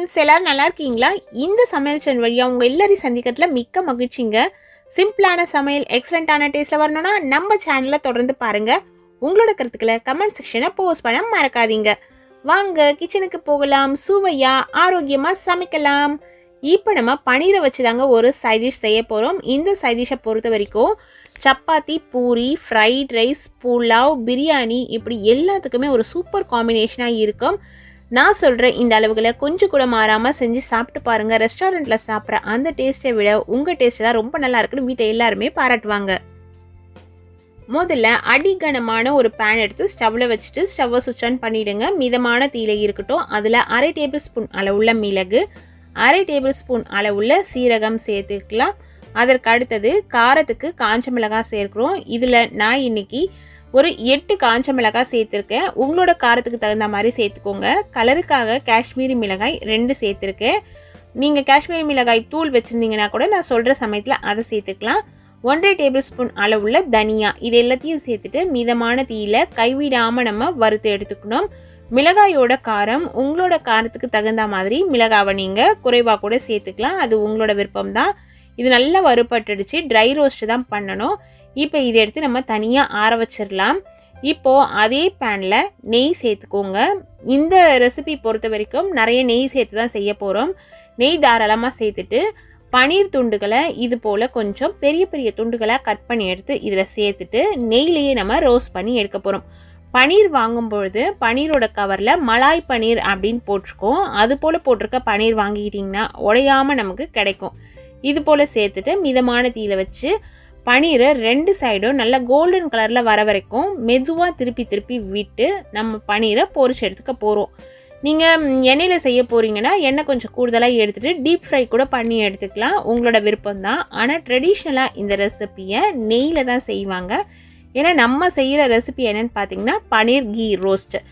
Friends, எல்லாரும் நல்லா இருக்கீங்களா? இந்த சமையல் சேனல் வழியாக உங்கள் எல்லாரையும் சந்திக்கிறதுல மிக்க மகிழ்ச்சிங்க. சிம்பிளான சமையல் எக்ஸலண்ட்டான டேஸ்ட்டில் வரணும்னா நம்ம சேனலை தொடர்ந்து பாருங்கள். உங்களோட கருத்துக்களை கமெண்ட் செக்ஷனை போஸ்ட் பண்ண மறக்காதீங்க. வாங்க கிச்சனுக்கு போகலாம், சுவையாக ஆரோக்கியமாக சமைக்கலாம். இப்போ நம்ம பன்னீரை வச்சு தாங்க ஒரு சைட் டிஷ் செய்ய போகிறோம். இந்த சைட் டிஷ்ஷை பொறுத்த வரைக்கும் சப்பாத்தி, பூரி, ஃப்ரைட் ரைஸ், புலாவ், பிரியாணி இப்படி எல்லாத்துக்குமே ஒரு சூப்பர் காம்பினேஷனாக இருக்கும். நான் சொல்கிற இந்த அளவுகளை கொஞ்சம் கூட மாறாமல் செஞ்சு சாப்பிட்டு பாருங்கள். ரெஸ்டாரண்ட்டில் சாப்பிட்ற அந்த டேஸ்ட்டை விட உங்கள் டேஸ்ட்டு தான் ரொம்ப நல்லா இருக்குன்னு வீட்டை எல்லாருமே பாராட்டுவாங்க. முதல்ல அடிகனமான ஒரு பேன் எடுத்து ஸ்டவ்வில் வச்சுட்டு ஸ்டவ்வை சுவிட்ச் ஆன் பண்ணிவிடுங்க. மிதமான தீயில இருக்கட்டும். அதில் 1/2 டேபிள் ஸ்பூன் அளவுள்ள மிளகு, 1/2 டேபிள் ஸ்பூன் அளவுள்ள சீரகம் சேர்த்துக்கலாம். அதற்கு அடுத்தது காரத்துக்கு காஞ்ச மிளகாய் சேர்க்குறோம். இதில் நான் இன்னைக்கு ஒரு 8 காஞ்ச மிளகாய் சேர்த்துருக்கேன். உங்களோட காரத்துக்கு தகுந்த மாதிரி சேர்த்துக்கோங்க. கலருக்காக காஷ்மீரி மிளகாய் 2 சேர்த்துருக்கேன். நீங்கள் காஷ்மீரி மிளகாய் தூள் வச்சுருந்தீங்கன்னா கூட நான் சொல்கிற சமயத்தில் அதை சேர்த்துக்கலாம். 1/2 டேபிள் ஸ்பூன் அளவுள்ள தனியா, இது எல்லாத்தையும் சேர்த்துட்டு மிதமான தீயில கைவிடாமல் நம்ம வறுத்து எடுத்துக்கணும். மிளகாயோட காரம் உங்களோட காரத்துக்கு தகுந்த மாதிரி மிளகாவை நீங்கள் குறைவாக கூட சேர்த்துக்கலாம். அது உங்களோட விருப்பம் தான். இது நல்லா வறுபட்டுடுச்சு. ட்ரை ரோஸ்ட் தான் பண்ணணும். இப்போ இதை எடுத்து நம்ம தனியாக ஆற வச்சிடலாம். இப்போது அதே பேனில் நெய் சேர்த்துக்கோங்க. இந்த ரெசிபி பொறுத்த வரைக்கும் நிறைய நெய் சேர்த்து தான் செய்ய போகிறோம். நெய் தாராளமாக சேர்த்துட்டு பன்னீர் துண்டுகளை இது போல் கொஞ்சம் பெரிய பெரிய துண்டுகளாக கட் பண்ணி எடுத்து இதில் சேர்த்துட்டு நெய்லேயே நம்ம ரோஸ்ட் பண்ணி எடுக்க போகிறோம். பன்னீர் வாங்கும்பொழுது பன்னீரோட கவரில் மலாய் பன்னீர் அப்படின்னு போட்டிருக்கோம். அது போல் போட்டிருக்க பன்னீர் வாங்கிக்கிட்டிங்கன்னா உடையாமல் நமக்கு கிடைக்கும். இது போல் சேர்த்துட்டு மிதமான தீயில வச்சு பன்னீரை 2 சைடும் நல்லா கோல்டன் கலரில் வர வரைக்கும் மெதுவாக திருப்பி விட்டு நம்ம பன்னீரை பொரிச்சு எடுத்துக்க போகிறோம். நீங்கள் எண்ணெயில் செய்ய போகிறீங்கன்னா எண்ணெய் கொஞ்சம் கூடுதலாக எடுத்துகிட்டு டீப் ஃப்ரை கூட பண்ணி எடுத்துக்கலாம். உங்களோட விருப்பம் தான். ஆனால் ட்ரெடிஷ்னலாக இந்த ரெசிப்பியை நெய்யில் தான் செய்வாங்க. ஏன்னா நம்ம செய்கிற ரெசிபி என்னென்னு பார்த்தீங்கன்னா பன்னீர் கீ ரோஸ்ட்டு.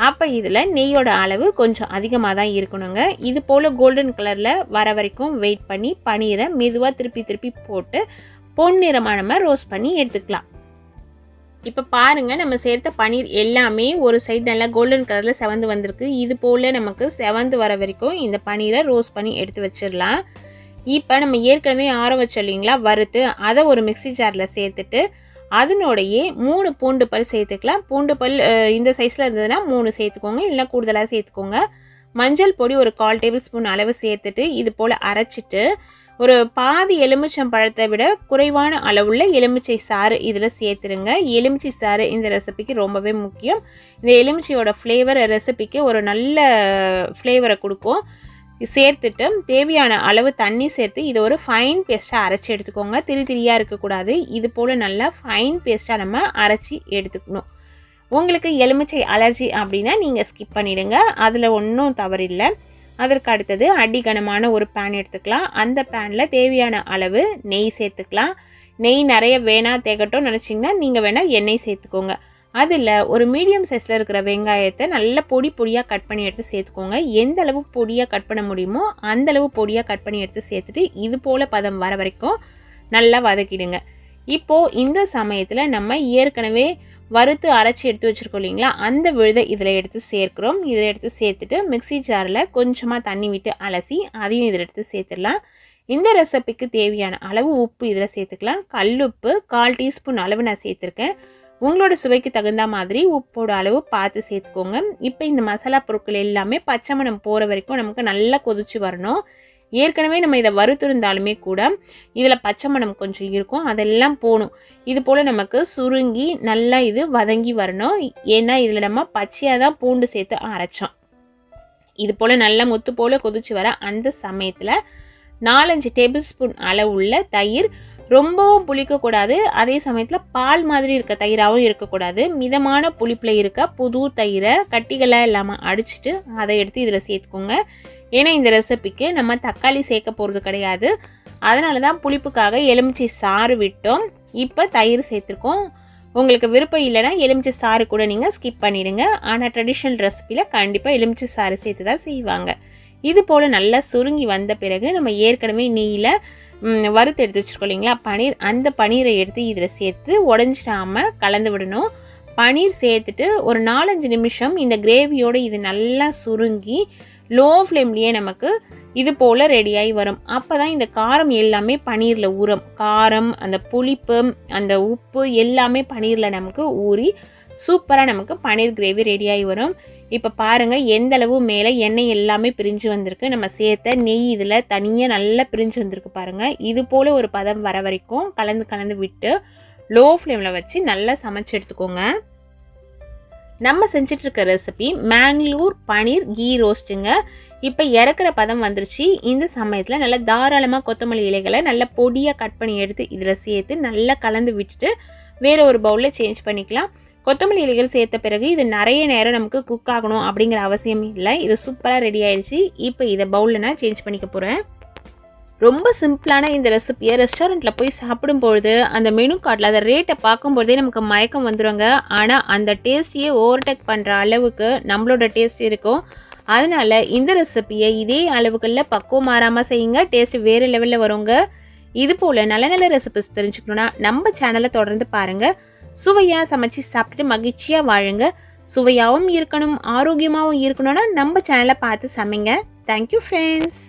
அப்போ இதில் நெய்யோட அளவு கொஞ்சம் அதிகமாக தான் இருக்கணுங்க. இது போல் கோல்டன் கலரில் வர வரைக்கும் வெயிட் பண்ணி பன்னீரை மெதுவாக திருப்பி போட்டு பொன்னிறமாக நம்ம ரோஸ்ட் பண்ணி எடுத்துக்கலாம். இப்போ பாருங்கள், நம்ம சேர்த்த பன்னீர் எல்லாமே ஒரு சைடு நல்லா கோல்டன் கலரில் செவந்து வந்திருக்கு. இது போல் நமக்கு செவந்து வர வரைக்கும் இந்த பன்னீரை ரோஸ்ட் பண்ணி எடுத்து வச்சிடலாம். இப்போ நம்ம ஏற்கனவே ஆற வச்சோம் இல்லைங்களா வறுத்து, அதை ஒரு மிக்ஸி ஜாரில் சேர்த்துட்டு அதனோடையே 3 பூண்டு பல் சேர்த்துக்கலாம். பூண்டு பல் இந்த சைஸில் இருந்ததுன்னா 3 சேர்த்துக்கோங்க, இல்லை கூடுதலாக சேர்த்துக்கோங்க. மஞ்சள் பொடி ஒரு 1/4 டேபிள் ஸ்பூன் அளவு சேர்த்துட்டு இது போல் அரைச்சிட்டு ஒரு பாதி எலுமிச்சம் பழத்தை விட குறைவான அளவுள்ள எலுமிச்சை சாறு இதில் சேர்த்துருங்க. எலுமிச்சை சாறு இந்த ரெசிபிக்கு ரொம்பவே முக்கியம். இந்த எலுமிச்சையோட ஃப்ளேவர் ரெசிபிக்கு ஒரு நல்ல ஃப்ளேவரை கொடுக்கும். சேர்த்துட்டு தேவையான அளவு தண்ணி சேர்த்து இதை ஒரு ஃபைன் பேஸ்ட்டாக அரைச்சி எடுத்துக்கோங்க. திரியாக இருக்கக்கூடாது. இது போல் நல்லா ஃபைன் பேஸ்ட்டாக நம்ம அரைச்சி எடுத்துக்கணும். உங்களுக்கு எலுமிச்சை அலர்ஜி அப்படின்னா நீங்கள் ஸ்கிப் பண்ணிவிடுங்க. அதில் ஒன்றும் தவறில்லை. அதற்கு அடுத்தது அடிகனமான ஒரு பேன் எடுத்துக்கலாம். அந்த பேனில் தேவையான அளவு நெய் சேர்த்துக்கலாம். நெய் நிறைய வேணாம் திகட்டும் நினச்சிங்கன்னா நீங்கள் வேணால் எண்ணெய் சேர்த்துக்கோங்க. அதில் ஒரு மீடியம் சைஸில் இருக்கிற வெங்காயத்தை நல்லா பொடியாக கட் பண்ணி எடுத்து சேர்த்துக்கோங்க. எந்த அளவு பொடியாக கட் பண்ண முடியுமோ அந்தளவு பொடியாக கட் பண்ணி எடுத்து சேர்த்துட்டு இது போல் பதம் வர வரைக்கும் நல்லா வதக்கிடுங்க. இப்போது இந்த சமயத்தில் நம்ம ஏற்கனவே வறுத்து அரைச்சி எடுத்து வச்சுருக்கோம் இல்லைங்களா, அந்த விழுதை இதில் எடுத்து சேர்க்குறோம். இதில் எடுத்து சேர்த்துட்டு மிக்ஸி ஜாரில் கொஞ்சமாக தண்ணி விட்டு அலசி அதையும் இதில் எடுத்து சேர்த்துடலாம். இந்த ரெசிபிக்கு தேவையான அளவு உப்பு இதில் சேர்த்துக்கலாம். கல்லுப்பு 1/4 டீஸ்பூன் அளவு நான் சேர்த்துருக்கேன். உங்களோட சுவைக்கு தகுந்த மாதிரி உப்போட அளவு பார்த்து சேர்த்துக்கோங்க. இப்போ இந்த மசாலா பொருட்கள் எல்லாமே பச்சை மணம் போகிற வரைக்கும் நமக்கு நல்லா கொதிச்சு வரணும். ஏற்கனவே நம்ம இதை வறுத்திருந்தாலுமே கூட இதில் பச்சை மணம் கொஞ்சம் இருக்கும், அதெல்லாம் போகணும். இது போல் நமக்கு சுருங்கி நல்லா இது வதங்கி வரணும். ஏன்னா இதில் நம்ம பச்சையாக தான் பூண்டு சேர்த்து அரைச்சோம். இது போல் நல்லா முத்து போல் கொதிச்சு வர அந்த சமயத்தில் 4-5 டேபிள் ஸ்பூன் அளவுள்ள தயிர், ரொம்பவும் புளிக்கக்கூடாது, அதே சமயத்தில் பால் மாதிரி இருக்க தயிராகவும் இருக்கக்கூடாது. மிதமான புளிப்பில் இருக்க புது தயிரை கட்டிகளாக இல்லாமல் அடிச்சுட்டு அதை எடுத்து இதில் சேர்த்துக்கோங்க. ஏன்னா இந்த ரெசிபிக்கு நம்ம தக்காளி சேர்க்க போகிறது கிடையாது. அதனால தான் புளிப்புக்காக எலுமிச்சை சாறு விட்டோம். இப்போ தயிர் சேர்த்துருக்கோம். உங்களுக்கு விருப்பம் இல்லைன்னா எலுமிச்சை சாறு கூட நீங்கள் ஸ்கிப் பண்ணிவிடுங்க. ஆனால் ட்ரெடிஷ்னல் ரெசிபியில் கண்டிப்பாக எலுமிச்சை சாறு சேர்த்து தான் செய்வாங்க. இது போல் நல்லா சுருங்கி வந்த பிறகு நம்ம ஏற்கனவே நெய்யில் வறுத்து எடுத்து வச்சுருக்கோம் இல்லைங்களா பன்னீர், அந்த பன்னீரை எடுத்து இதில் சேர்த்து உடஞ்சிடாமல் கலந்து விடணும். பன்னீர் சேர்த்துட்டு ஒரு 4-5 நிமிஷம் இந்த கிரேவியோடு இது நல்லா சுருங்கி லோ ஃப்ளேம்லேயே நமக்கு இது போல் ரெடியாகி வரும். அப்போ தான் இந்த காரம் எல்லாமே பன்னீரில் ஊறும். காரம், அந்த புளிப்பு, அந்த உப்பு எல்லாமே பன்னீரில் நமக்கு ஊறி சூப்பராக நமக்கு பன்னீர் கிரேவி ரெடியாகி வரும். இப்போ பாருங்கள் எந்த அளவு மேலே எண்ணெய் எல்லாமே பிரிஞ்சு வந்திருக்கு. நம்ம சேர்த்த நெய் இதில் தனியாக நல்லா பிரிஞ்சு வந்திருக்கு பாருங்கள். இது போல் ஒரு பதம் வர வரைக்கும் கலந்து விட்டு லோ ஃப்ளேமில் வச்சு நல்லா சமைச்சு எடுத்துக்கோங்க. நம்ம செஞ்சிட்ருக்க ரெசிபி மேங்களூர் பன்னீர் கீ ரோஸ்ட்டுங்க. இப்போ இறக்குற பதம் வந்துருச்சு. இந்த சமயத்தில் நல்லா தாராளமாக கொத்தமல்லி இலைகளை நல்லா பொடியாக கட் பண்ணி எடுத்து இதில் சேர்த்து நல்லா கலந்து விட்டுட்டு வேறு ஒரு பவுலில் சேஞ்ச் பண்ணிக்கலாம். கொத்தமல்லி இலைகள் சேர்த்த பிறகு இது நிறைய நேரம் நமக்கு குக் ஆகணும் அப்படிங்கிற அவசியம் இல்லை. இது சூப்பராக ரெடி ஆயிடுச்சு. இப்போ இதை பவுலில் நான் சேஞ்ச் பண்ணிக்க போகிறேன். ரொம்ப சிம்பிளான இந்த ரெசிப்பியை ரெஸ்டாரண்ட்டில் போய் சாப்பிடும்பொழுது அந்த மெனு கார்டில் அந்த ரேட்டை பார்க்கும்போதே நமக்கு மயக்கம் வந்துடுங்க. ஆனால் அந்த டேஸ்ட்டையே ஓவர்டேக் பண்ணுற அளவுக்கு நம்மளோட டேஸ்ட் இருக்கும். அதனால் இந்த ரெசிப்பியை இதே அளவுகளில் பக்குவம் மாறாமல் செய்யுங்க. டேஸ்ட் வேறு லெவலில் வருங்க. இது போல் நல்ல நல்ல ரெசிபிஸ் தெரிஞ்சுக்கணுன்னா நம்ம சேனலை தொடர்ந்து பாருங்கள். சுவையாக சமைச்சு சாப்பிட்டுட்டு மகிழ்ச்சியாக வாழுங்க. சுவையாகவும் இருக்கணும், ஆரோக்கியமாகவும் இருக்கணும்னா நம்ம சேனலை பார்த்து சமைங்க. Thank you friends.